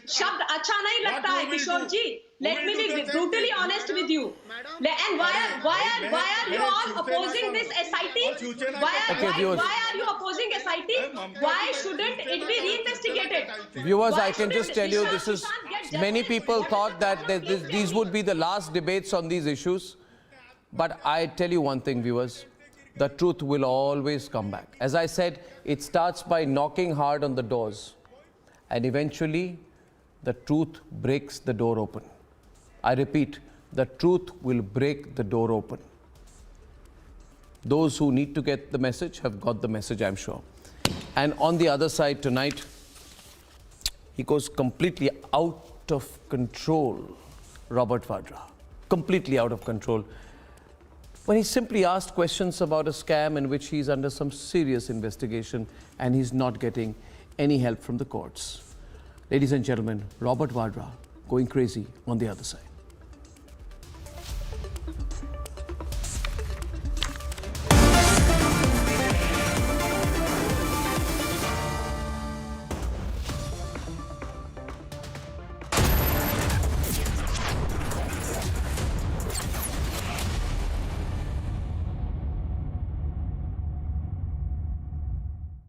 शब्द अच्छा नहीं लगता है किशोर जी. Let me be brutally honest with you. And why are you all opposing this SIT? Why are you opposing SIT? Why shouldn't it be reinvestigated? Viewers, I can just tell you this is, many people thought that these would be the last debates on these issues. But I tell you one thing, viewers, the truth will always come back. As I said, it starts by knocking hard on the doors. And eventually, the truth breaks the door open. I repeat, the truth will break the door open. Those who need to get the message have got the message, I'm sure. And on the other side tonight, he goes completely out of control, Robert Vadra. Completely out of control. When he simply asked questions about a scam in which he's under some serious investigation and he's not getting any help from the courts. Ladies and gentlemen, Robert Vadra going crazy on the other side.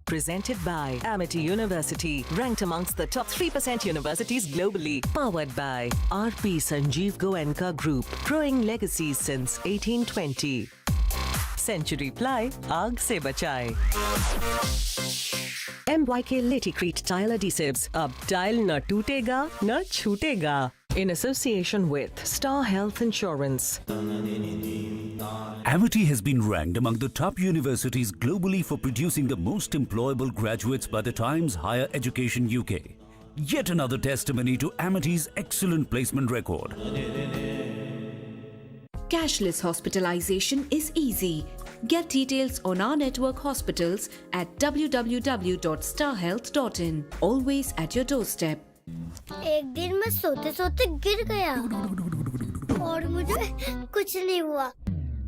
Presented by Amity University, ranked amongst the top 3% universities globally. Powered by RP Sanjeev Goenka Group, growing legacies since 1820. Century Ply, आग से बचाए. MYK Laticrete Tile Adhesives, अब tile न टूटेगा न छूटेगा. In association with Star Health Insurance. Amity has been ranked among the top universities globally for producing the most employable graduates by the Times Higher Education UK. Yet another testimony to Amity's excellent placement record. Cashless hospitalization is easy. Get details on our network hospitals at www.starhealth.in. Always at your doorstep. एक दिन मैं सोते सोते गिर गया और मुझे कुछ नहीं हुआ.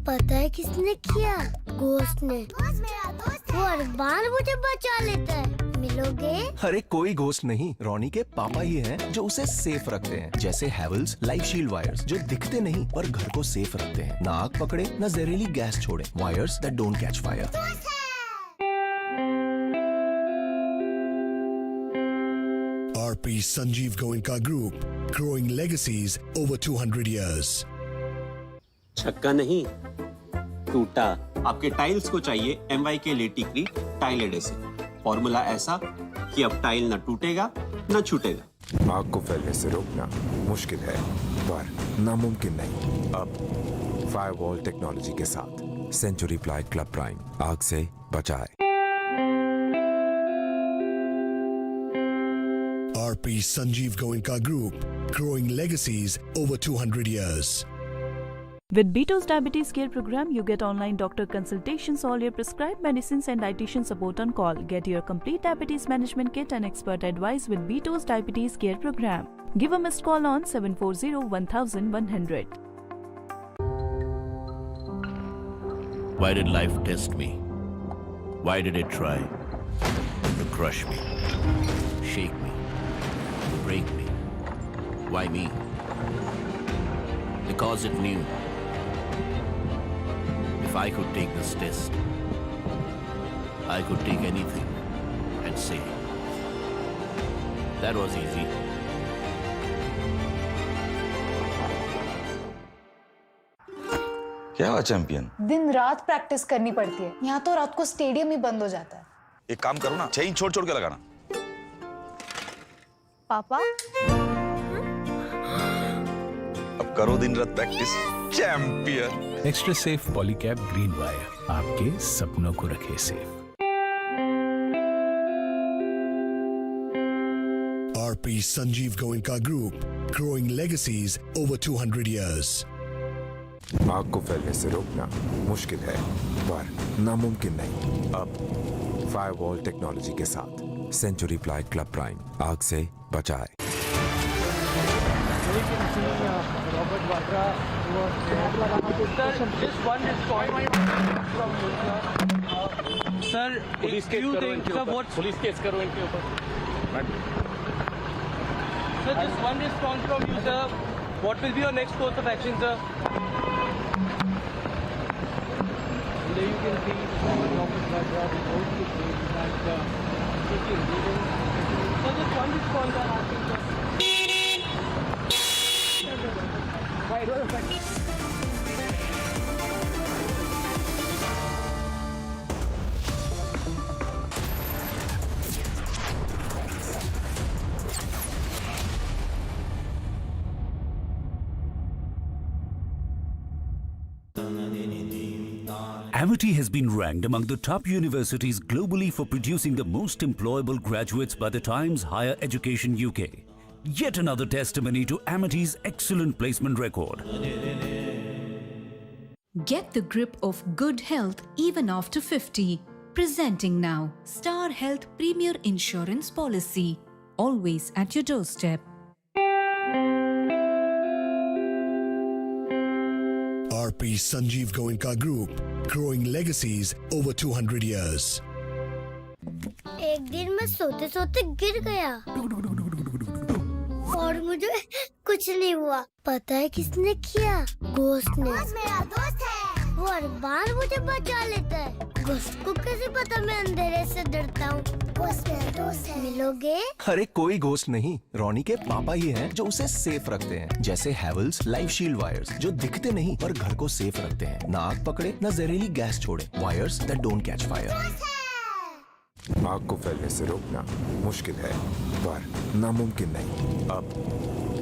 पता है किसने किया? घोस्ट ने. वो हर बार मुझे बचा लेता है. मिलोगे? अरे कोई घोस्ट नहीं, रोनी के पापा ही हैं जो उसे सेफ रखते हैं. जैसे हैवल्स लाइफ शील्ड वायर्स जो दिखते नहीं पर घर को सेफ रखते हैं. ना आग पकड़े न जहरीली गैस छोड़े. Wires that don't catch fire. RP Sanjeev Goenka Group, growing legacies over 200 years. छक्का नहीं टूटा. आपके टाइल्स को चाहिए MYK Laticrete tile adhesive. Formula ऐसा कि अब टाइल न टूटेगा न छूटेगा. आग को फैलने से रोकना मुश्किल है पर नामुमकिन नहीं. अब फायरवॉल टेक्नोलॉजी के साथ सेंचुरी प्लाई क्लब प्राइम आग से बचाए. RP Sanjeev Goenka Group, growing legacies over 200 years. With Bito's Diabetes Care Program, you get online doctor consultations, all your prescribed medicines and dietitian support on call. Get your complete diabetes management kit and expert advice with Bito's Diabetes Care Program. Give a missed call on 740-1100. Why did life test me? Why did it try to crush me, shake me, break me? Why me? Because it knew if I could take this test, I could take anything and say, that was easy. क्या हुआ champion? दिन रात practice करनी पड़ती है. यहाँ तो रात को स्टेडियम ही बंद हो जाता है. एक काम करो ना, चेन छोड़ छोड़ के लगाना. पापा अब करो दिन रात practice. Champion. Extra safe Polycab green wire आपके सपनों को रखे safe. RP Sanjeev Goenka Group, growing legacies over 200 years. आग को फैलने से रोकना मुश्किल है पर नामुमकिन नहीं. अब फायरवॉल टेक्नोलॉजी के साथ सेंचुरी प्लाई क्लब प्राइम आग से बचाए. Robert Vadra was this one is point from sir. Police case करो इनके ऊपर. Police case करो इनके ऊपर. Sir, just one response from you, sir. What will be your next course of action, sir? And there you can see Robert Vadra without the case that taking legal. So just one response I'm asking, sir. Right, Amity has been ranked among the top universities globally for producing the most employable graduates by the Times Higher Education UK. Yet another testimony to Amity's excellent placement record. Get the grip of good health even after 50. Presenting now Star Health Premier Insurance Policy. Always at your doorstep. RP Sanjeev Goenka Group, growing legacies over 200 years. एक दिन मैं सोते सोते गिर गया और मुझे कुछ नहीं हुआ। पता है किसने किया? घोस्ट ने। मेरा दोस्त है। वो हर बार मुझे बचा लेता है। घोस्ट को कैसे पता मैं अंधेरे से डरता हूँ? घोस्ट मेरा दोस्त है। मिलोगे? अरे कोई घोस्ट नहीं, रोनी के पापा ही हैं जो उसे सेफ रखते हैं, जैसे हैवल्स लाइफ शील्ड वायर्स जो दिखते नहीं पर घर को सेफ रखते हैं, ना आग पकड़े न जहरीली गैस छोड़े, wires that don't catch fire. आग को फैलने से रोकना मुश्किल है पर नामुमकिन नहीं। अब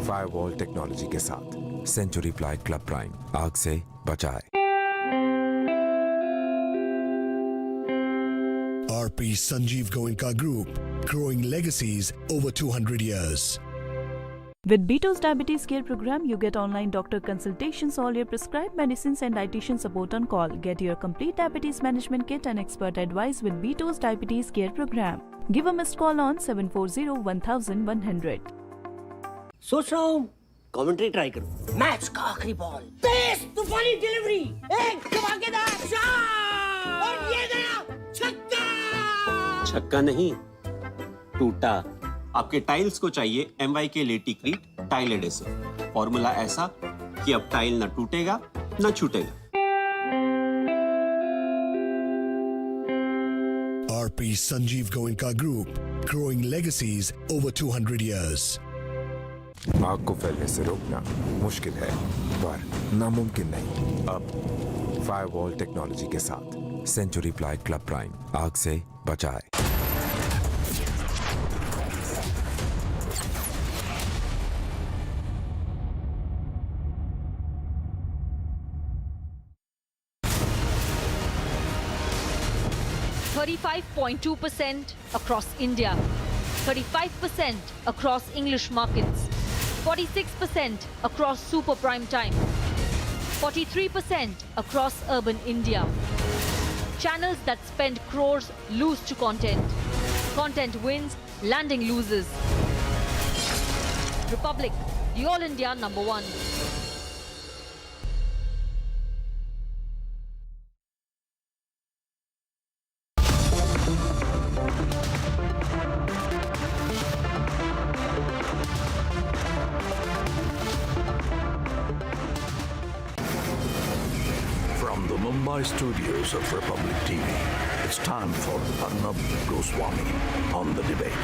फायरवॉल टेक्नोलॉजी के साथ सेंचुरी प्लाई क्लब प्राइम आग से बचाए। RP Sanjeev Goenka Group, growing legacies over 200 years. With Bito's Diabetes Care Program, you get online doctor consultations, all your prescribed medicines and dietitian support on call. Get your complete diabetes management kit and expert advice with Bito's Diabetes Care Program. Give a missed call on 740-1100. सोच रहा हूँ commentary try करूँ। Match का आखिरी ball, तेज तूफानी delivery, एक धमाकेदार shot और ये गया छक्का। छक्का नहीं, टूटा। आपके टाइल्स को चाहिए MY के लेटीक्रीट टाइल एडेसिव। फॉर्मूला ऐसा कि अब टाइल न टूटेगा न छूटेगा। RP Sanjeev Goenka Group, growing legacies over 200 years. आग को फैलने से रोकना मुश्किल है पर नामुमकिन नहीं। अब फायरवॉल टेक्नोलॉजी के साथ सेंचुरी प्लाई क्लब प्राइम आग से बचाए। .2% across India, 35% across English markets, 46% across super prime time, 43% across urban India. Channels that spend crores lose to content. Content wins, landing loses. Republic, the All India #1. From the Mumbai studios of Republic TV, it's time for Arnab Goswami on the debate.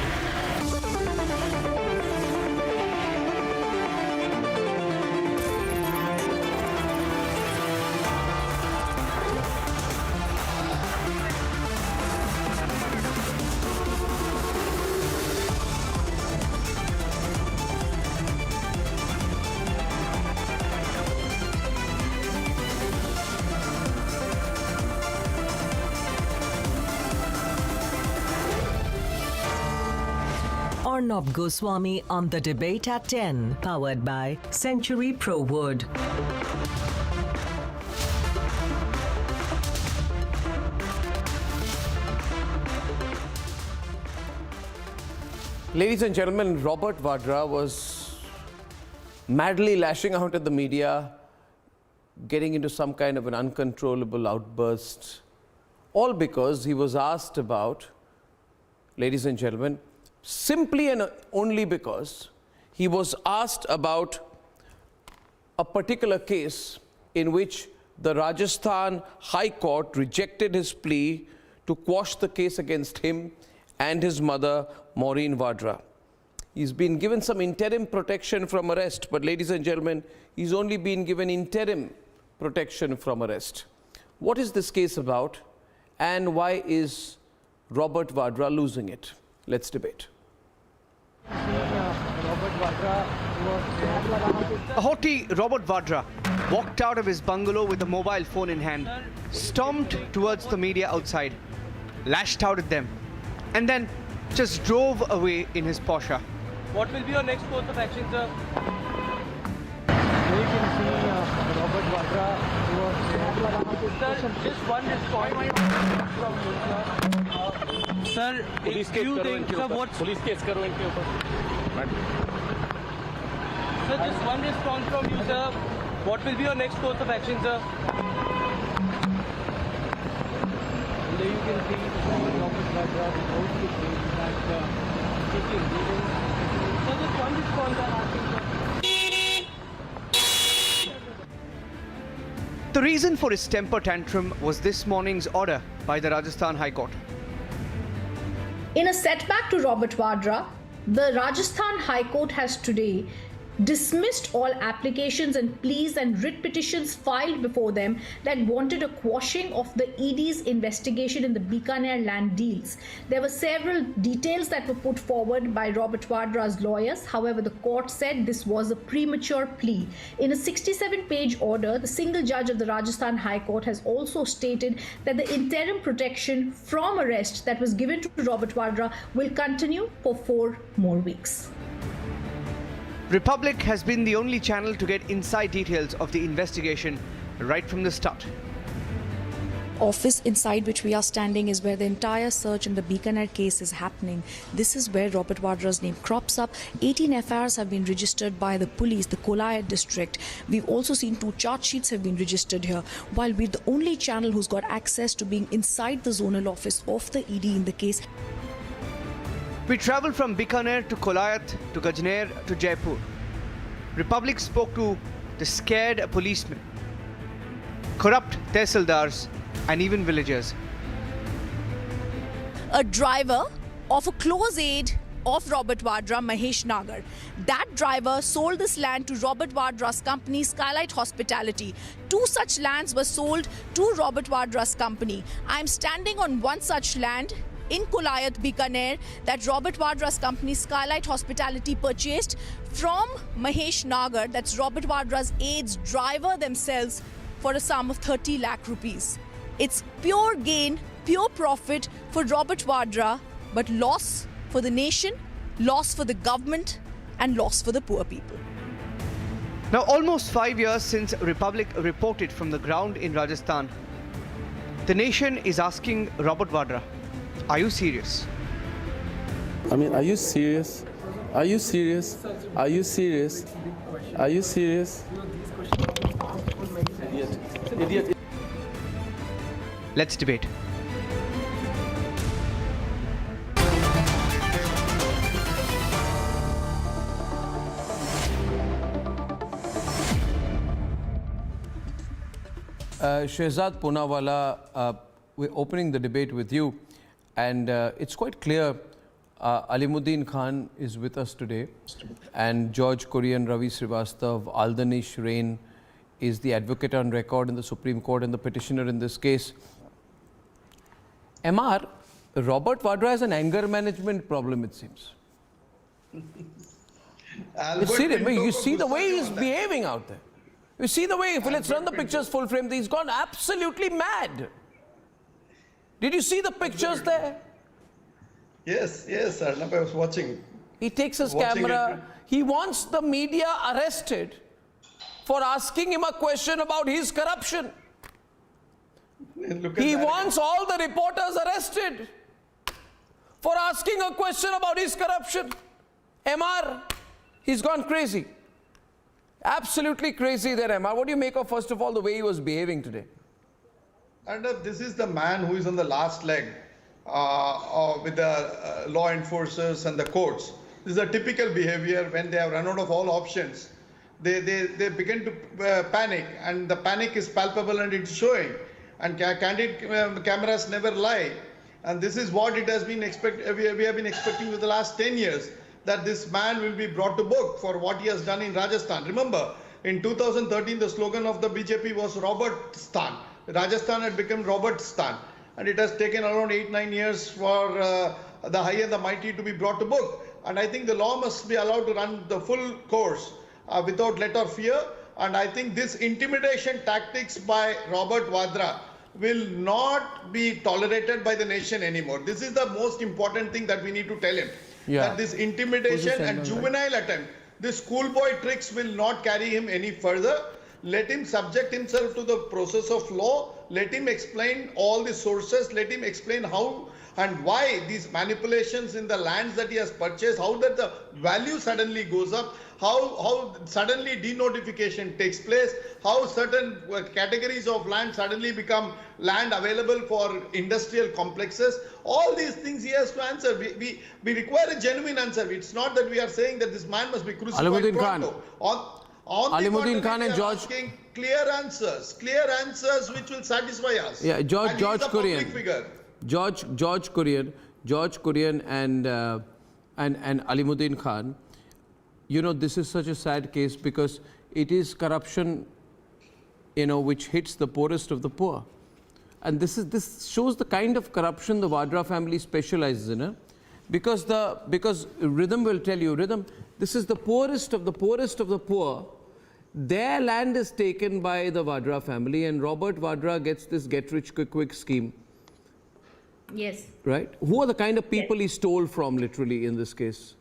Arnab Goswami on the debate at 10, powered by Century Pro Wood. Ladies and gentlemen, Robert Vadra was madly lashing out at the media, getting into some kind of an uncontrollable outburst, all because he was asked about, ladies and gentlemen, simply and only because he was asked about a particular case in which the Rajasthan High Court rejected his plea to quash the case against him and his mother, Maureen Vadra. He's been given some interim protection from arrest, but ladies and gentlemen, he's only been given interim protection from arrest. What is this case about, and why is Robert Vadra losing it? Let's debate. A haughty Robert Vadra walked out of his bungalow with a mobile phone in hand, stormed towards the media outside, lashed out at them, and then just drove away in his Porsche. What will be your next course of action, sir? You can see Robert Vadra. Sir, just one response from you, sir. Sir, police if you think, sir, what... Police case karo inke upar. Sir, just one response from you, sir. What will be your next course of action, sir? And there you can see Robert Vadra without the case that taking reading. Sir, just one response I'm asking, sir. The reason for his temper tantrum was this morning's order by the Rajasthan High Court. In a setback to Robert Vadra, the Rajasthan High Court has today dismissed all applications and pleas and writ petitions filed before them that wanted a quashing of the ED's investigation in the Bikaner land deals. There were several details that were put forward by Robert Vadra's lawyers. However, the court said this was a premature plea. In a 67-page order, the single judge of the Rajasthan High Court has also stated that the interim protection from arrest that was given to Robert Vadra will continue for 4 more weeks. Republic has been the only channel to get inside details of the investigation right from the start. Office inside which we are standing is where the entire search in the Bikaner case is happening. This is where Robert Vadra's name crops up. 18 FIRs have been registered by the police, the Kolayat district. We've also seen 2 charge sheets have been registered here. While we're the only channel who's got access to being inside the zonal office of the ED in the case. We travelled from Bikaner to Kolayat to Gajner to Jaipur. Republic spoke to the scared policemen, corrupt tehsildars and even villagers. A driver of a close aide of Robert Vadra, Mahesh Nagar. That driver sold this land to Robert Vadra's company, Skylight Hospitality. 2 such lands were sold to Robert Vadra's company. I'm standing on one such land in Kolayat, Bikaner, that Robert Vadra's company Skylight Hospitality purchased from Mahesh Nagar, that's Robert Vadra's aide's driver themselves, for a sum of 30 lakh rupees. It's pure gain, pure profit for Robert Vadra, but loss for the nation, loss for the government, and loss for the poor people. Now, almost 5 years since Republic reported from the ground in Rajasthan, the nation is asking Robert Vadra, are you serious? I mean, are you serious? Are you serious? Are you serious? Are you serious? Idiot. Let's debate. Shehzad Poonawala, we're opening the debate with you. And it's quite clear Alimuddin Khan is with us today, and George Korean, Ravi Srivastav, Aldanish Rain is the advocate on record in the Supreme Court and the petitioner in this case. MR, Robert Vadra has an anger management problem, it seems. It's serious. You see the way he's behaving out there. You see the way, let's run the pictures full frame, he's gone absolutely mad. Did you see the pictures there? Yes, Arnab, I was watching. He takes his camera. He wants the media arrested for asking him a question about his corruption. He wants all the reporters arrested for asking a question about his corruption. MR, he's gone crazy. Absolutely crazy there, MR. What do you make of, first of all, the way he was behaving today? Arnab, this is the man who is on the last leg with the law enforcers and the courts. This is a typical behavior when they have run out of all options. They begin to panic, and the panic is palpable and it's showing. And candid cameras never lie. And this is what it has been we have been expecting for the last 10 years, that this man will be brought to book for what he has done in Rajasthan. Remember, in 2013, the slogan of the BJP was Robertstan. Rajasthan had become Robertstan. And it has taken around 8-9 years for the high and the mighty to be brought to book. And I think the law must be allowed to run the full course without let or fear. And I think this intimidation tactics by Robert Vadra will not be tolerated by the nation anymore. This is the most important thing that we need to tell him. Yeah. That this intimidation and juvenile attempt, this schoolboy tricks will not carry him any further. Let him subject himself to the process of law. Let him explain all the sources. Let him explain how and why these manipulations in the lands that he has purchased, how that the value suddenly goes up, how suddenly denotification takes place, how certain categories of land suddenly become land available for industrial complexes. All these things he has to answer. We require a genuine answer. It's not that we are saying that this man must be crucified. Alimuddin Khan. Alimuddin Khan and George. Asking clear answers which will satisfy us. Yeah, George Kurian. George Kurian and Alimuddin Khan. You know, this is such a sad case because it is corruption, you know, which hits the poorest of the poor. And this shows the kind of corruption the Vadra family specializes in. Because Rhythm will tell you, Rhythm, this is the poorest of the poor. Their land is taken by the Vadra family, and Robert Vadra gets this get-rich-quick scheme. Yes. Right? Who are the kind of people he stole from, literally, in this case?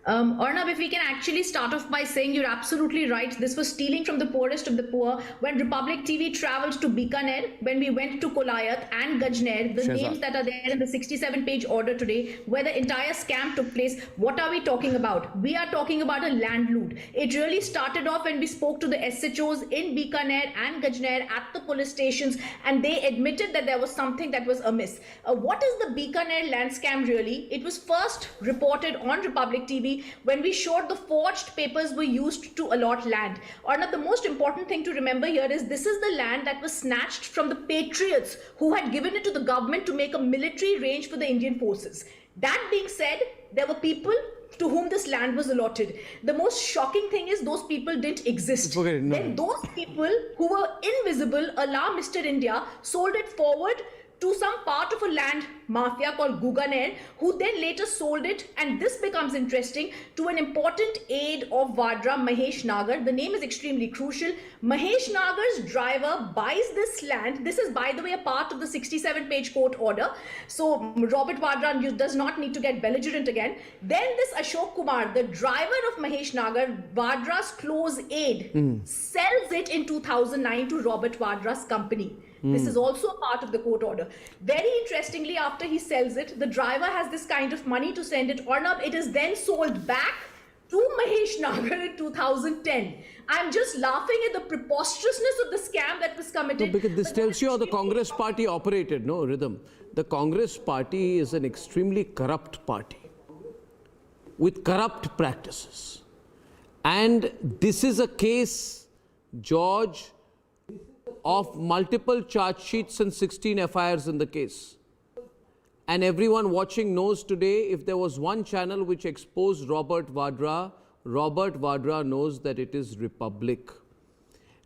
Arnab, if we can actually start off by saying you're absolutely right. This was stealing from the poorest of the poor. When Republic TV traveled to Bikaner, when we went to Kolayat and Gajner, the names that are there in the 67-page order today, where the entire scam took place, what are we talking about? We are talking about a land loot. It really started off when we spoke to the SHOs in Bikaner and Gajner at the police stations, and they admitted that there was something that was amiss. What is the Bikaner land scam really? It was first reported on Republic TV when we showed the forged papers were used to allot land. Arnab, the most important thing to remember here is this is the land that was snatched from the patriots who had given it to the government to make a military range for the Indian forces. That being said, there were people to whom this land was allotted. The most shocking thing is those people didn't exist. Then those people who were invisible, Allah, Mr. India, sold it forward to some part of a land mafia called Bikaner, who then later sold it, and this becomes interesting, to an important aide of Vadra, Mahesh Nagar. The name is extremely crucial. Mahesh Nagar's driver buys this land. This is, by the way, a part of the 67-page court order. So Robert Vadra does not need to get belligerent again. Then this Ashok Kumar, the driver of Mahesh Nagar, Vadra's close aide, sells it in 2009 to Robert Vadra's company. This is also a part of the court order. Very interestingly, after he sells it, the driver has this kind of money to send it. Arnab, it is then sold back to Mahesh Nagar in 2010. I'm just laughing at the preposterousness of the scam that was committed. No, because this tells you how the Congress party operated, no, Rhythm. The Congress party is an extremely corrupt party with corrupt practices. And this is a case, George, of multiple charge sheets and 16 FIRs in the case. And everyone watching knows today, if there was one channel which exposed Robert Vadra knows that it is Republic.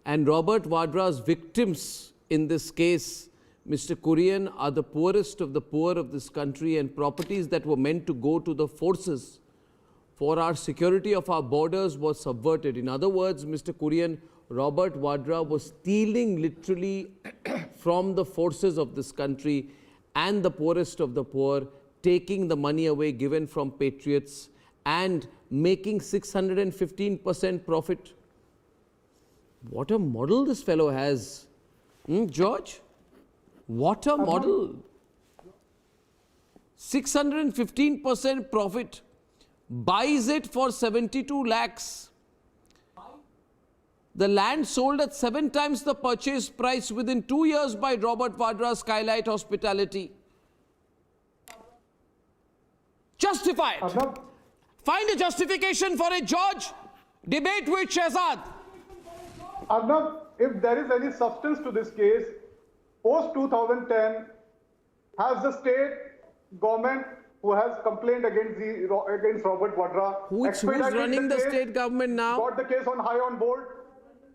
And Robert Vadra's victims in this case, Mr. Kurian, are the poorest of the poor of this country, and properties that were meant to go to the forces for our security of our borders was subverted. In other words, Mr. Kurian, Robert Vadra was stealing literally from the forces of this country and the poorest of the poor, taking the money away given from patriots and making 615% profit. What a model this fellow has. George? What a model. 615% profit. Buys it for 72 lakhs. The land sold at 7 times the purchase price within 2 years by Robert Vadra Skylight Hospitality. Justified. Find a justification for it, George. Debate with Shehzad. Arnab, if there is any substance to this case, post 2010, has the state government who has complained against Robert Vadra Who's running the state government now? Got the case on high on board.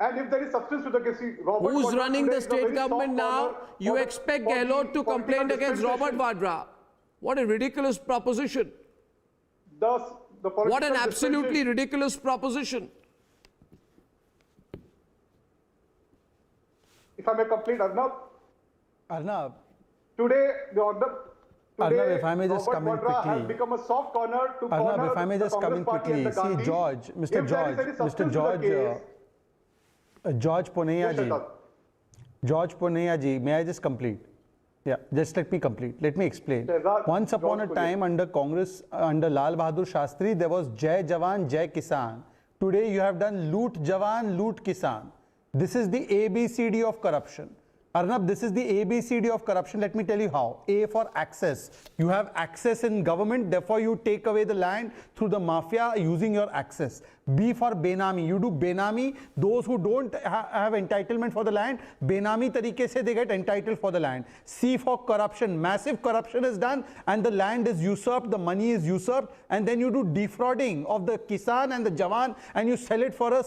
And if there is substance to the case, Robert Who's Vadra running today the is a state very government soft now? corner You expect Gehlot to complain against Robert Vadra. What a ridiculous proposition. What an absolutely ridiculous proposition. If I may complete, Arnab. Arnab. Today, Arnab, if I may just Robert come in Vadra quickly. has become a soft corner to corner Arnab, if I may the just come in Congress party quickly. and the See, Gandhis. George, If Mr. there is George, any Mr. substance to George, the case, George Poneya ji. George Poneya ji, may I just complete? Yeah, just let me complete. Let me explain. Once upon a time under Congress, under Lal Bahadur Shastri, there was Jai Jawan, Jai Kisan. Today you have done Loot Jawan, Loot Kisan. This is the ABCD of corruption. Arnab, this is the ABCD of corruption. Let me tell you how. A for access. You have access in government, therefore you take away the land through the mafia using your access. B for Benami. You do Benami. Those who don't have entitlement for the land, Benami tarike se they get entitled for the land. C for corruption. Massive corruption is done and the land is usurped, the money is usurped, and then you do defrauding of the Kisan and the Jawan and you sell it for a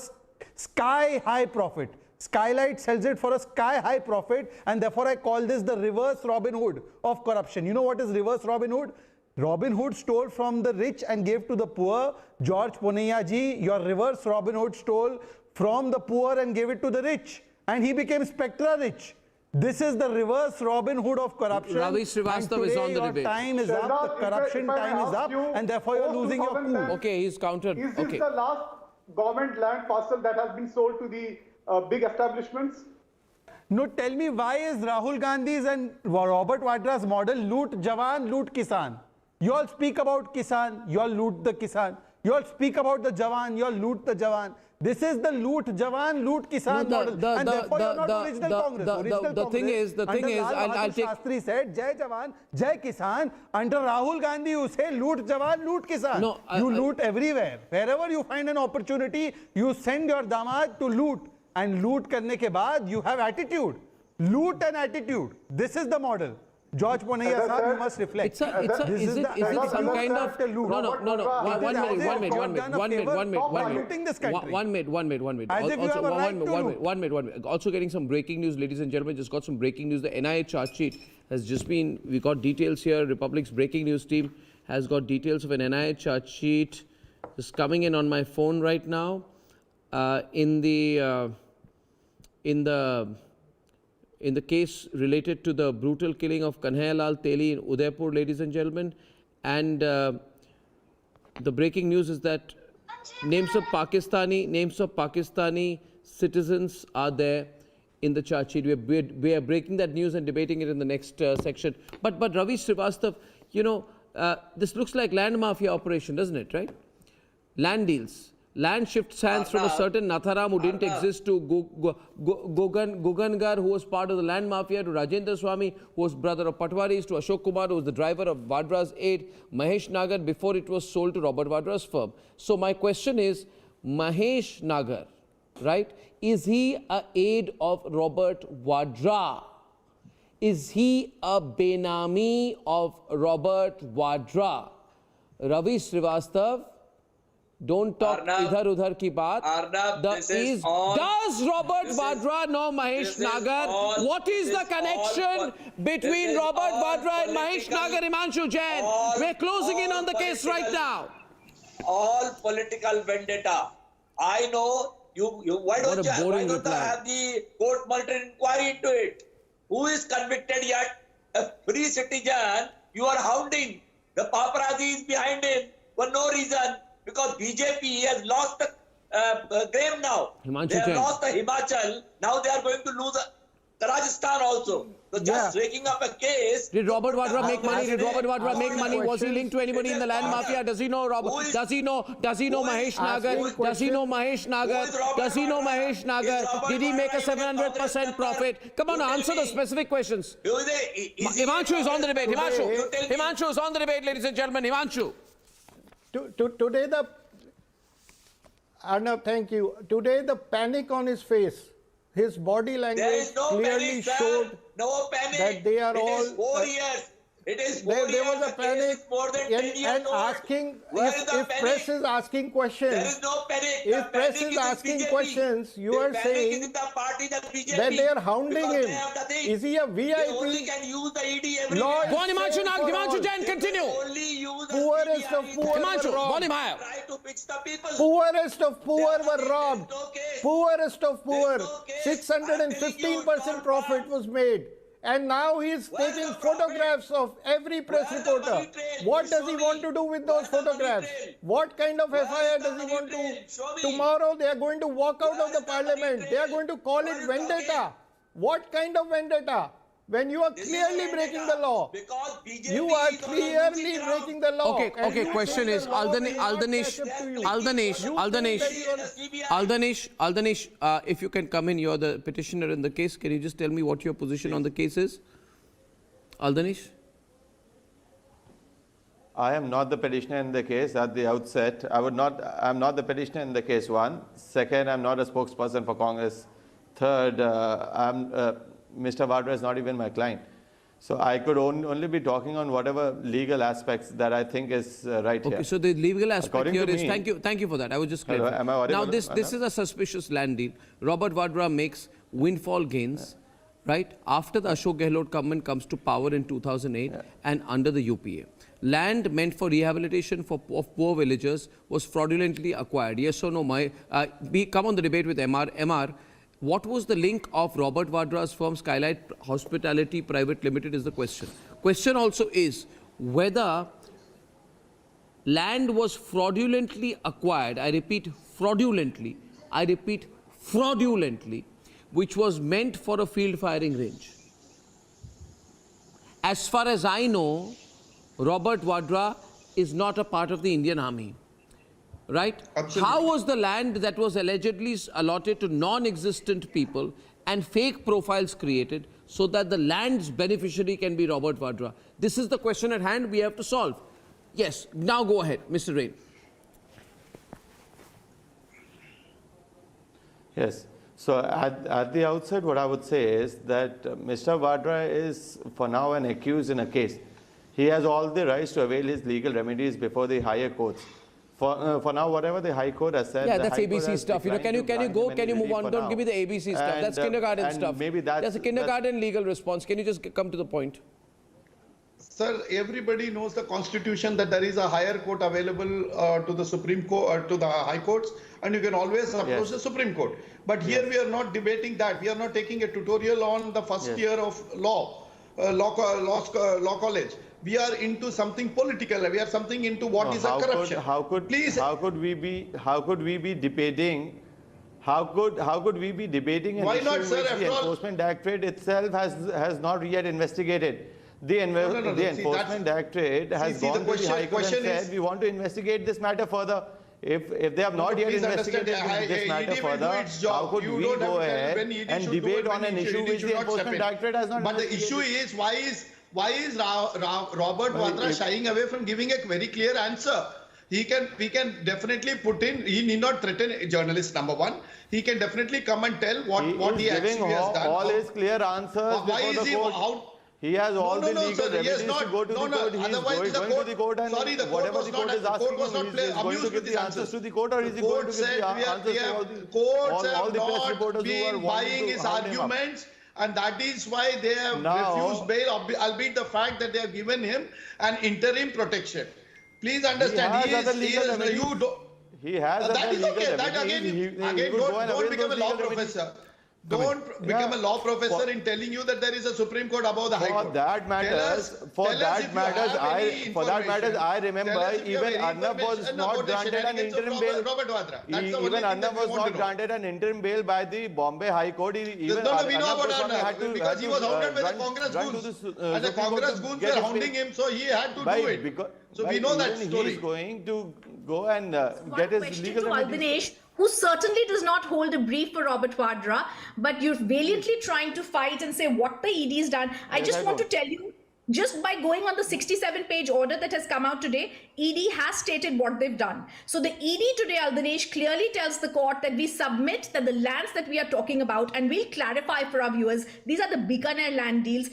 sky high profit. Skylight sells it for a sky high profit, and therefore I call this the reverse Robin Hood of corruption. You know what is reverse Robin Hood? Robin Hood stole from the rich and gave to the poor. George Poneya ji, your reverse Robin Hood stole from the poor and gave it to the rich, and he became Spectra rich. This is the reverse Robin Hood of corruption. Ravi Srivastava is on the debate. Your time is up, the corruption time is up, and therefore you're losing your cool. Okay, he's countered. Is this the last government land parcel that has been sold to the big establishments? No, tell me, why is Rahul Gandhi's and Robert Vadra's model loot Jawan, loot Kisan? You all speak about Kisan, you all loot the Kisan. You all speak about the Jawan, you all loot the Jawan. This is the loot Jawan, loot Kisan model. And therefore you're not original Congress. The thing is, I'll take... Shastri said, Jai Jawan, Jai Kisan. Under Rahul Gandhi, you say loot Jawan, loot Kisan. No, you loot everywhere. Wherever you find an opportunity, you send your damad to loot. And loot karne ke baad, you have attitude. Loot and attitude. This is the model. George Poneya sir, you must reflect. Is it some kind of... No. One minute. As if you have a right to loot. One minute. Also getting some breaking news, ladies and gentlemen. Just got some breaking news. The NIA charge sheet has just been... We got details here. Republic's breaking news team has got details of an NIA charge sheet. Just coming in on my phone right now. In the case related to the brutal killing of Kanhaiyalal Teli in Udaipur, ladies and gentlemen, and the breaking news is that names of Pakistani citizens are there in the charge sheet. We are breaking that news and debating it in the next section. But Ravi Srivastava, you know, this looks like land mafia operation, doesn't it? Right? Land deals. Land shifts hands from a certain Natharam who didn't exist to Gugangar, who was part of the land mafia, to Rajendra Swami, who was brother of Patwaris, to Ashok Kumar, who was the driver of Vadra's aid, Mahesh Nagar, before it was sold to Robert Vadra's firm. So my question is, Mahesh Nagar, right, is he an aide of Robert Vadra? Is he a Benami of Robert Vadra? Ravi Srivastava, don't talk idhar udhar ki baat. Arnab, Does Robert Vadra know Mahesh Nagar? What is the connection between Robert Vadra and Mahesh Nagar? Himanshu Jain, we're closing in on the case right now. All political vendetta. I know you why don't you have the court-martial inquiry into it? Who is convicted yet? A free citizen you are hounding. The paparazzi is behind him for no reason. Because BJP has lost the game now. They have lost the Himachal. Now they are going to lose the Rajasthan also. So just waking up a case. Did Robert Vadra make money? Was he linked to anybody in the land mafia? Does he know Robert? Does he know Mahesh Nagar? Does he know Mahesh Nagar? Did he make a 700% profit? Come on, answer the specific questions. Himanshu is on the debate. Himanshu is on the debate, ladies and gentlemen. Himanshu. Today the Arnab, thank you. Today the panic on his face, his body language clearly showed that they are all. It is 4 years. It is 4 years. There was a panic More than 10 years and old. asking If press is asking questions. There is no panic. If press is asking questions, you are saying that they are hounding him. Is he a VIP? They only can use the ED every Law day. is same for all. Jain, continue. Poorest of poor Himanshu, were robbed. volume higher. Try to pitch the people. Poorest of poor were robbed. Poorest of poor. 615% profit was made. And now he is taking photographs of every press reporter. What does he want to do with those photographs? What kind of FIR does he want to? Tomorrow they are going to walk out of the parliament. They are going to call it vendetta. What kind of vendetta? When you are clearly breaking the law. You are clearly breaking the law. Okay, question is, Aldanesh, if you can come in, you're the petitioner in the case. Can you just tell me what your position on the case is? Aldanesh? I am not the petitioner in the case at the outset. I'm not the petitioner in the case, one. Second, I'm not a spokesperson for Congress. Third, Mr. Vadra is not even my client. So I could only be talking on whatever legal aspects that I think is right here. Okay, so the legal aspect According here to is, me, thank you for that. I was just Hello, clarifying. am I audible? Now this is a suspicious land deal. Robert Vadra makes windfall gains, right, after the Ashok Gehlot government comes to power in 2008 and under the UPA. Land meant for rehabilitation of poor villagers was fraudulently acquired. Yes or no? We come on the debate with MR. What was the link of Robert Vadra's firm Skylight Hospitality Private Limited is the question. Question also is whether land was fraudulently acquired, I repeat fraudulently, which was meant for a field firing range. As far as I know, Robert Vadra is not a part of the Indian Army. Right? Absolutely. How was the land that was allegedly allotted to non-existent people and fake profiles created so that the land's beneficiary can be Robert Vadra? This is the question at hand we have to solve. Yes, now go ahead, Mr. Rain. Yes. So at the outset, what I would say is that Mr. Vadra is for now an accused in a case. He has all the rights to avail his legal remedies before the higher courts. For now, whatever the High Court has said. Yeah, that's ABC stuff. You know, can you move on? Don't give me the ABC stuff. That's kindergarten stuff. Maybe that's a kindergarten legal response. Can you just come to the point? Sir, everybody knows the Constitution that there is a higher court available to the Supreme Court, to the High Courts, and you can always approach the Supreme Court. But here we are not debating that. We are not taking a tutorial on the first year of law college. We are into something political. We are something into what is a corruption. How could we be debating? How could we be debating an issue which the Enforcement Directorate itself has not yet investigated? The Enforcement Directorate has gone to the High Court and said we want to investigate this matter further. If they have not yet investigated this matter further, how could we go ahead and debate on an issue which the Enforcement Directorate has not investigated? But the issue is why is Robert Vadra shying away from giving a very clear answer? We can definitely put in, he need not threaten journalists, number one. He can definitely come and tell what he actually has done. All his clear answers before the court. He has all the legal remedies to go to the court. He is going to the court and whatever the court is asking him, he is going to give the answers to the court, or is he going to give the answers to all the press reporters who are buying his arguments? And that is why they have refused bail, albeit the fact that they have given him an interim protection. Please understand, he has that is okay. That again, don't become a law professor. Don't become a law professor in telling you that there is a Supreme Court above the High Court. For that matters, I remember even Arnab was not granted an interim bail. Even Arnab was not granted an interim bail by the Bombay High Court. We know about Arnab because he was hounded by the Congress goons. And the Congress goons were hounding him, so he had to do it. So we know that story. He is going to go and get his legal remedies. Who certainly does not hold a brief for Robert Vadra, but you're valiantly trying to fight and say what the ED has done. I just want to tell you just by going on the 67-page order that has come out today, ED has stated what they've done. So the ED today, Aldanesh, clearly tells the court that we submit that the lands that we are talking about, and we'll clarify for our viewers, these are the Bikaner land deals.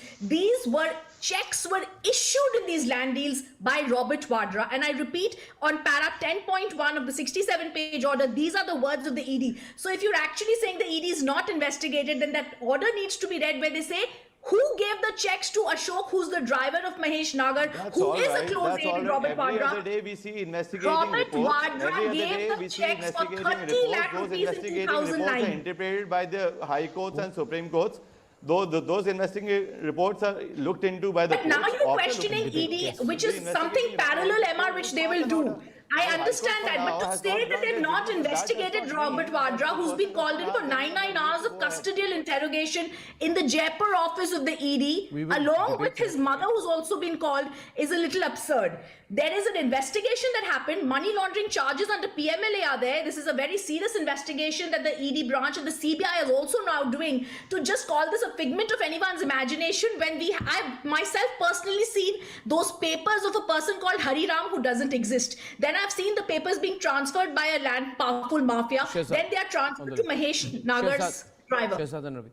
Checks were issued in these land deals by Robert Vadra. And I repeat, on para 10.1 of the 67-page order, these are the words of the ED. So if you're actually saying the ED is not investigated, then that order needs to be read where they say, who gave the checks to Ashok, who's the driver of Mahesh Nagar, who is a close aide in Robert Vadra? Every other day we see investigating Robert reports. Vadra gave the checks for 30 lakh rupees in 2009. Those investigating reports are interpreted by the High Courts and Supreme Courts. Those investigating reports are looked into by the courts. But now you're questioning ED, which is something parallel, MR, which they will do. I understand that, but to say that they've not investigated Robert Vadra, who's been called in for 99 hours of custodial interrogation in the Jaipur office of the ED, along with his mother, who's also been called, is a little absurd. There is an investigation that happened. Money laundering charges under PMLA are there. This is a very serious investigation that the ED branch and the CBI is also now doing. To just call this a figment of anyone's imagination, when I've myself personally seen those papers of a person called Hari Ram who doesn't exist. Then I've seen the papers being transferred by a land powerful mafia. Then they are transferred to Mahesh Nagar's driver.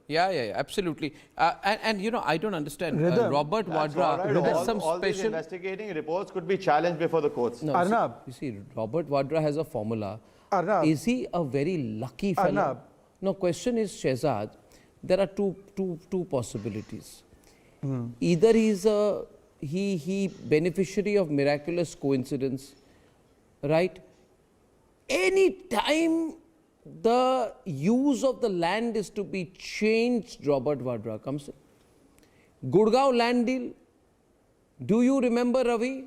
Yeah, absolutely. And you know, I don't understand. Robert Vadra has some all these special investigating reports could be challenged before the courts. No, Arnab. You see, Robert Vadra has a formula. Arnab. Is he a very lucky fellow? Arnab. No, question is, Shehzad, there are two possibilities. Either he's a he beneficiary of miraculous coincidence, right? Any time the use of the land is to be changed, Robert Vadra comes in. Gurgaon land deal. Do you remember, Ravi?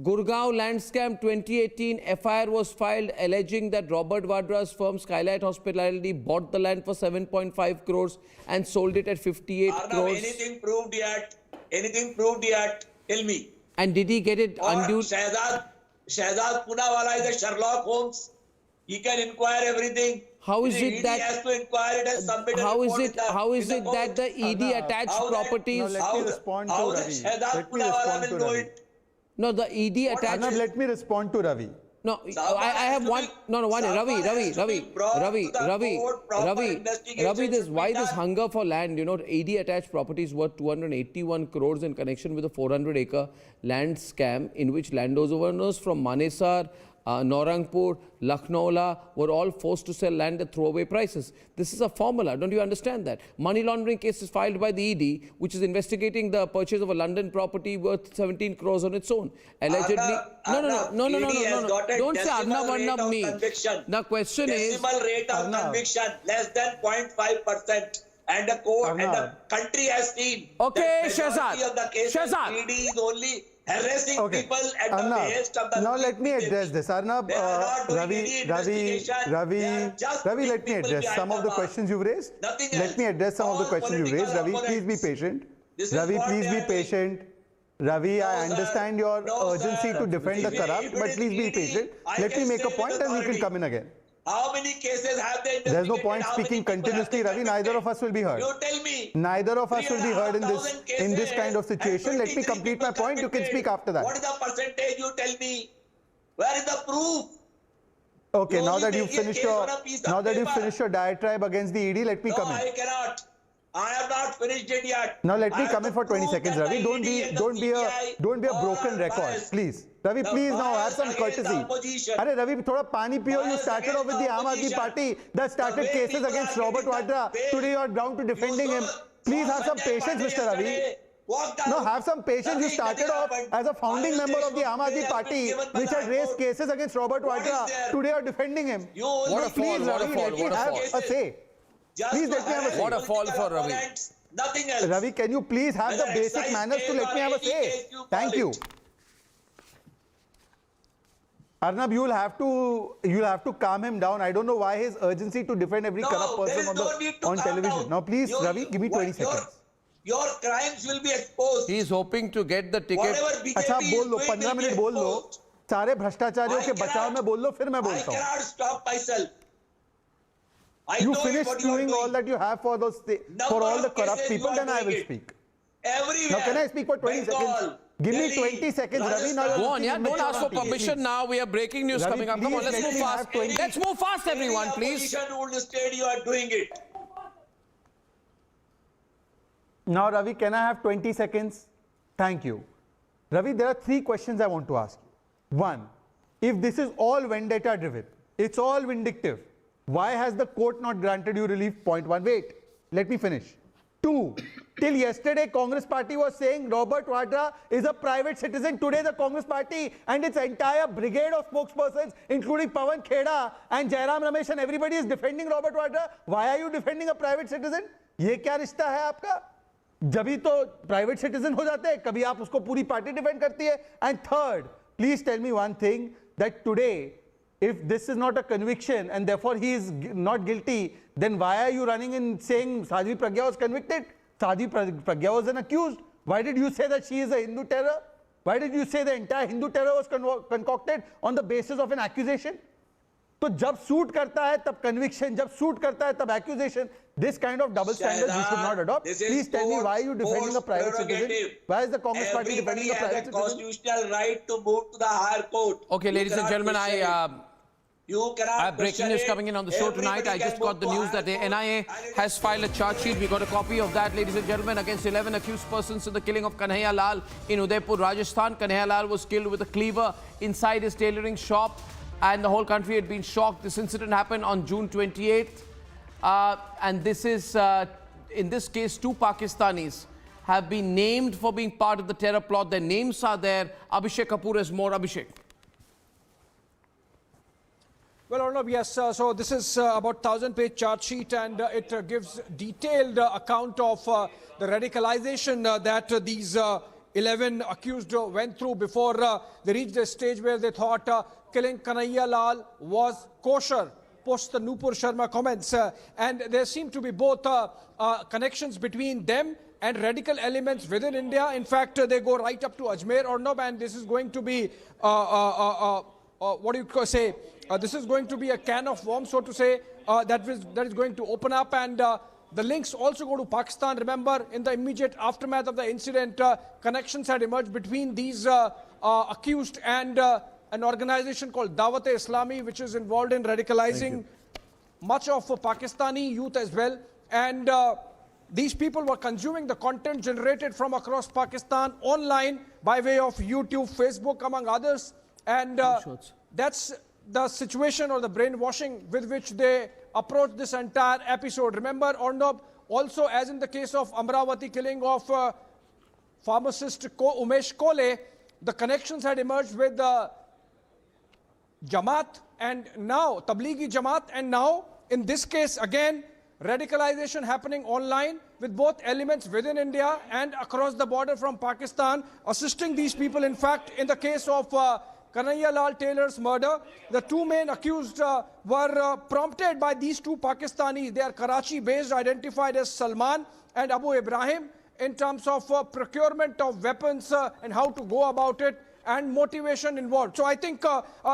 Gurgaon land scam 2018, FIR was filed alleging that Robert Vadra's firm Skylight Hospitality bought the land for 7.5 crores and sold it at 58 crores. Anything proved yet? Anything proved yet? Tell me. And did he get it undue? Shehzad Poonawala is a Sherlock Holmes. He can inquire everything. How is it that has to inquire it and submit how is it that the ED attached properties? No, let me respond to Ravi. Let me respond to Ravi. No, the ED attached. Arnab, let me respond to Ravi. No, I have one. No, one. Ravi. This why this hunger for land? You know, ED attached properties worth 281 crores in connection with a 400-acre land scam in which landowners from Manesar, Naurangpur, Lucknow were all forced to sell land at throwaway prices. This is a formula. Don't you understand that? Money laundering cases filed by the ED, which is investigating the purchase of a London property worth 17 crores on its own. Allegedly. No. Don't say Arnab me. The question is. Decimal rate of conviction less than 0.5%. And the court and the country has seen. Okay, Shehzad. Of the cases, ED is only harassing people at the behest of the. Now let me address this. Arnab, Ravi, let me address some of the questions you've raised. Let me address some of the questions you've raised. Ravi, please be patient. Ravi, please be patient. Ravi, I understand your urgency to defend the corrupt, but please be patient. Let me make a point and we can come in again. How many cases have they investigated? There's no point speaking continuously, Ravi. Neither of us will be heard. You tell me. Neither of us will be heard in this kind of situation. Let me complete my point. You can speak after that. What is the percentage? You tell me. Where is the proof? Okay, now that you've finished your diatribe against the ED, let me come in. I cannot. I have not finished it yet. Now let me come in for 20 seconds, Ravi. Don't be a broken record, please. Ravi, please now have some courtesy. Arey Ravi, thoda pani piyo. You started off with the Aam Aadmi Party that started cases against Robert Vadra. Today you are down to defending him. Please have some patience, Mr. Ravi. No, have some patience. You started off as a founding member of the Aam Aadmi Party, which had raised cases against Robert Vadra. Today you are defending him. Please, Ravi, let me have a say. Please let me have a say. What a fall for Ravi. Nothing else. Ravi, can you please have the basic manners to let me have a say? Thank you. Arnab, you'll have to calm him down. I don't know why his urgency to defend every corrupt person on television. Now, please, Ravi, give me 20 seconds. Your crimes will be exposed. He is hoping to get the ticket. अच्छा बोल लो 15 minute बोल लो सारे भ्रष्टाचारियों के बचाव में बोल लो फिर मैं बोलता हूँ. I cannot stop myself. You finish doing all that you have for all the corrupt people, then I will speak. everywhere. Now can I speak for 20 seconds? Give me 20 seconds, Ravi. Now go on, yeah. Don't ask for permission now. We have breaking news coming up. Come on, let's move fast. Let's move fast, everyone, please. Opposition state, you are doing it. Now, Ravi, can I have 20 seconds? Thank you. Ravi, there are 3 questions I want to ask you. 1, if this is all vendetta driven, it's all vindictive, why has the court not granted you relief? Point 1. Wait, let me finish. 2, till yesterday, Congress party was saying Robert Vadra is a private citizen. Today, the Congress party and its entire brigade of spokespersons, including Pawan Kheda and Jairam Ramesh and everybody is defending Robert Vadra. Why are you defending a private citizen? ये क्या रिश्ता है आपका? जभी तो private citizen हो जाते हैं, कभी आप उसको पूरी पार्टी डिफेंड करती है. And third, please tell me one thing, that today if this is not a conviction and therefore he is not guilty, then why are you running and saying Sadhvi Pragya was convicted? Sadhvi Pragya was an accused. Why did you say that she is a Hindu terror? Why did you say the entire Hindu terror was concocted on the basis of an accusation? तो जब suit करता है तब conviction, जब suit करता है तब accusation. This kind of double standards you should not adopt. Please tell me why are you defending a private citizen? Why is the Congress party defending a private citizen? Everybody has a constitutional right to move to the higher court. Okay, ladies and gentlemen, I have breaking news coming in on the show tonight. I just got the news that the NIA has filed a charge sheet. We got a copy of that, ladies and gentlemen, against 11 accused persons in the killing of Kanhaiya Lal in Udaipur, Rajasthan. Kanhaiya Lal was killed with a cleaver inside his tailoring shop, and the whole country had been shocked. This incident happened on June 28th. And this is, in this case, 2 Pakistanis have been named for being part of the terror plot. Their names are there. Abhishek Kapoor has more. Abhishek. Well, Arnab, yes. So this is about 1,000-page charge sheet, and it gives detailed account of the radicalization that these 11 accused went through before they reached a stage where they thought killing Kanhaiya Lal was kosher. Post the Nupur Sharma comments, and there seem to be both connections between them and radical elements within India. In fact, they go right up to Ajmer, Arnab, and this is going to be what do you say? This is going to be a can of worms, so to say, that is going to open up, and the links also go to Pakistan. Remember, in the immediate aftermath of the incident, connections had emerged between these accused and an organization called Dawat-e-Islami, which is involved in radicalizing much of Pakistani youth as well. And these people were consuming the content generated from across Pakistan online by way of YouTube, Facebook, among others. And that's the situation or the brainwashing with which they approached this entire episode. Remember, Arnab, also as in the case of Amravati killing of pharmacist Umesh Kole, the connections had emerged with Jamaat and now Tablighi Jamaat, and now in this case again radicalization happening online with both elements within India and across the border from Pakistan assisting these people. In fact, in the case of Kanhaiya Lal Taylor's murder, the 2 main accused were prompted by these 2 Pakistanis. They are Karachi based, identified as Salman and Abu Ibrahim, in terms of procurement of weapons and how to go about it, and motivation involved. So I think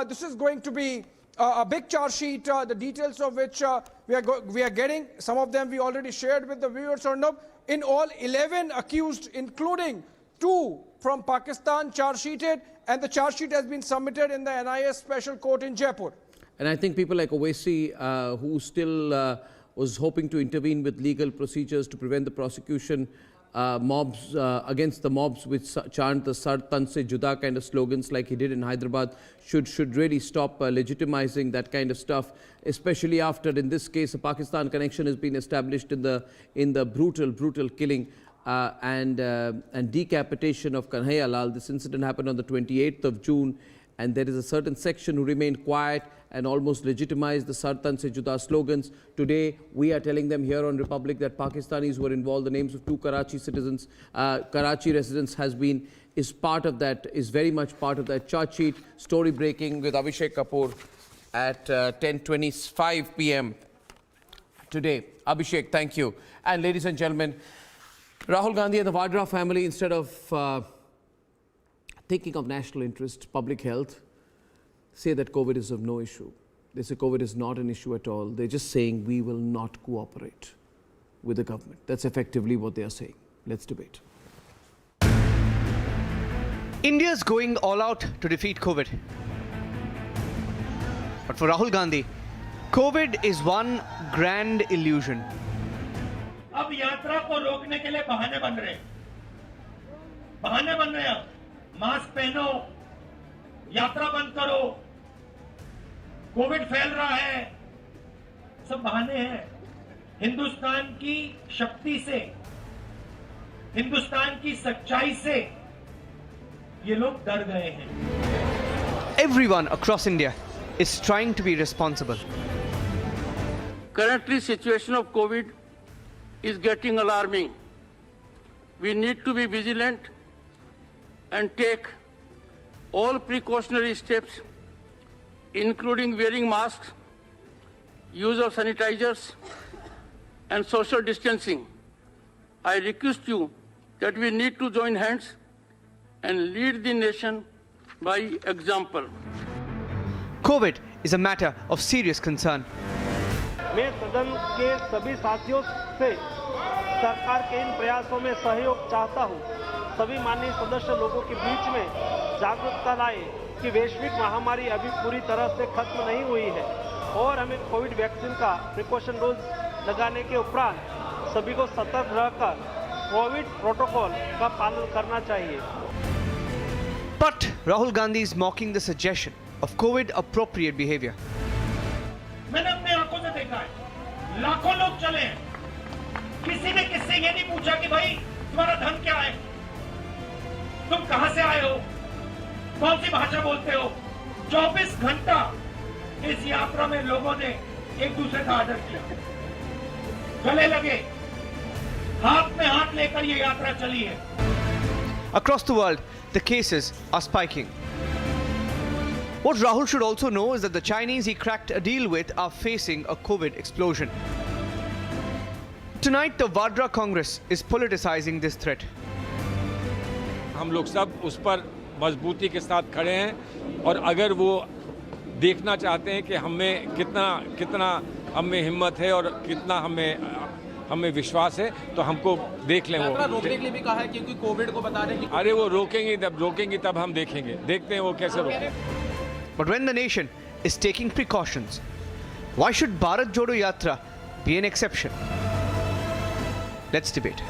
this is going to be a big charge sheet, the details of which we are getting. Some of them we already shared with the viewers, or no. In all, 11 accused, including 2 from Pakistan, charge sheeted, and the charge sheet has been submitted in the NIA Special Court in Jaipur. And I think people like Owaisi, who still was hoping to intervene with legal procedures to prevent the prosecution mobs against the mobs which chant the Sar Tan Se Juda kind of slogans like he did in Hyderabad, should really stop legitimizing that kind of stuff, especially after, in this case, a Pakistan connection has been established in the brutal killing and decapitation of Kanhaiya Lal. This incident happened on the 28th of June, and there is a certain section who remained quiet and almost legitimized the Sar Tan Se Juda slogans. Today, we are telling them here on Republic that Pakistanis were involved. The names of 2 Karachi citizens, Karachi residents is part of that, is very much part of that charge sheet. Story breaking with Abhishek Kapoor at 10:25 p.m. today. Abhishek, thank you. And ladies and gentlemen, Rahul Gandhi and the Vadra family, instead of thinking of national interest, public health, say that COVID is of no issue. They say COVID is not an issue at all. They're just saying we will not cooperate with the government. That's effectively what they are saying. Let's debate. India's going all out to defeat COVID. But for Rahul Gandhi, COVID is one grand illusion. अब यात्रा को रोकने के लिए बहाने बन रहे हैं। मास्क पहनो, यात्रा बंद करो, कोविड फैल रहा है, सब बहाने हैं। हिंदुस्तान की शक्ति से, हिंदुस्तान की सच्चाई से ये लोग डर गए हैं। Everyone across India is trying to be responsible. Currently, situation of COVID is getting alarming. We need to be vigilant and take all precautionary steps, including wearing masks, use of sanitizers, and social distancing. I request you that we need to join hands and lead the nation by example. COVID is a matter of serious concern. मैं सदन के सभी साथियों से सरकार के इन प्रयासों में सहयोग चाहता हूं। सभी माननीय सदस्य लोगों के बीच में जागरूकता लाए कि वैश्विक महामारी अभी पूरी तरह से खत्म नहीं हुई है और हमें कोविड वैक्सीन का प्रिकॉशन डोज लगाने के उपरांत सभी को सतर्क रहकर कोविड प्रोटोकॉल का पालन करना चाहिए। But Rahul Gandhi is mocking the suggestion of COVID appropriate behavior. मैंने अपने आंखों से देखा है, लाखों लोग चले हैं, किसी ने किससे ये नहीं पूछा कि भाई तुम्हारा धन क्या है, तुम कहां से आए हो, कौन सी भाषा बोलते हो। 24 घंटा इस यात्रा में लोगों ने एक दूसरे का आदर किया, गले लगे, हाथ में हाथ लेकर ये यात्रा चली है। Across the world, the cases are spiking. What Rahul should also know is that the Chinese he cracked a deal with are facing a COVID explosion. Tonight, the Vadra Congress is politicizing this threat. हम लोग सब उस पर मजबूती के साथ खड़े हैं और अगर वो देखना चाहते हैं कि हमें कितना हमें हिम्मत है और कितना हमें विश्वास है तो हमको देख लें। वो रोकने के लिए भी कहा है क्योंकि कोविड को बता रहे हैं कि अरे वो रोकेंगे तब हम देखेंगे, देखते हैं वो कैसे रोकेंगे। But when the nation is taking precautions, why should Bharat Jodo Yatra be an exception? Let's debate.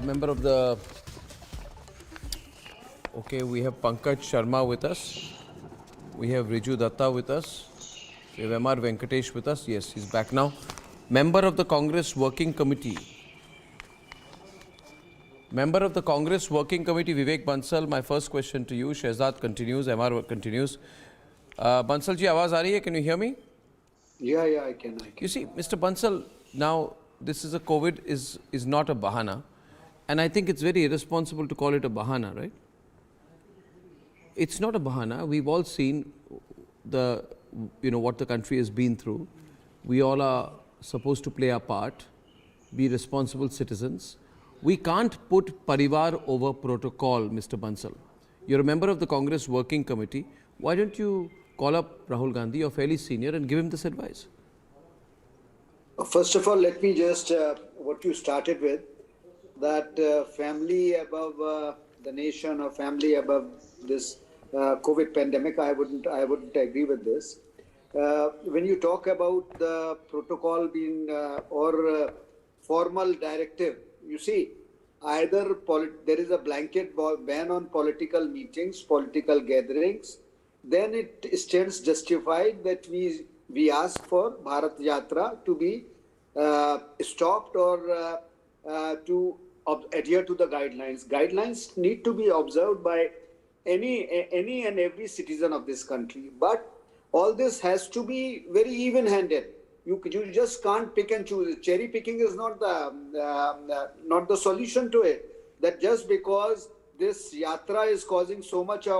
Member of the... Okay, we have Pankaj Sharma with us. We have Riju Datta with us. We have M.R. Venkatesh with us. Yes, he's back now. Member of the Congress Working Committee. Member of the Congress Working Committee, Vivek Bansal. My first question to you. Shehzad continues. M.R. continues. Bansal ji, awaaz aa rahi hai? Can you hear me? Yeah, I can. You see, Mr. Bansal, now this is a COVID is not a bahana. And I think it's very irresponsible to call it a bahana, right? It's not a bahana. We've all seen what the country has been through. We all are supposed to play our part, be responsible citizens. We can't put parivar over protocol, Mr. Bansal. You're a member of the Congress Working Committee. Why don't you call up Rahul Gandhi, you're fairly senior, and give him this advice? First of all, let me just, what you started with, that family above the nation or family above this COVID pandemic, I wouldn't agree with this. When you talk about the protocol being or formal directive, you see, either there is a blanket ban on political meetings, political gatherings, then it stands justified that we ask for Bharat Yatra to be stopped or to adhere to the guidelines. Guidelines need to be observed by any and every citizen of this country. But all this has to be very even-handed. You just can't pick and choose. Cherry picking is not the solution to it. That just because this yatra is causing so much of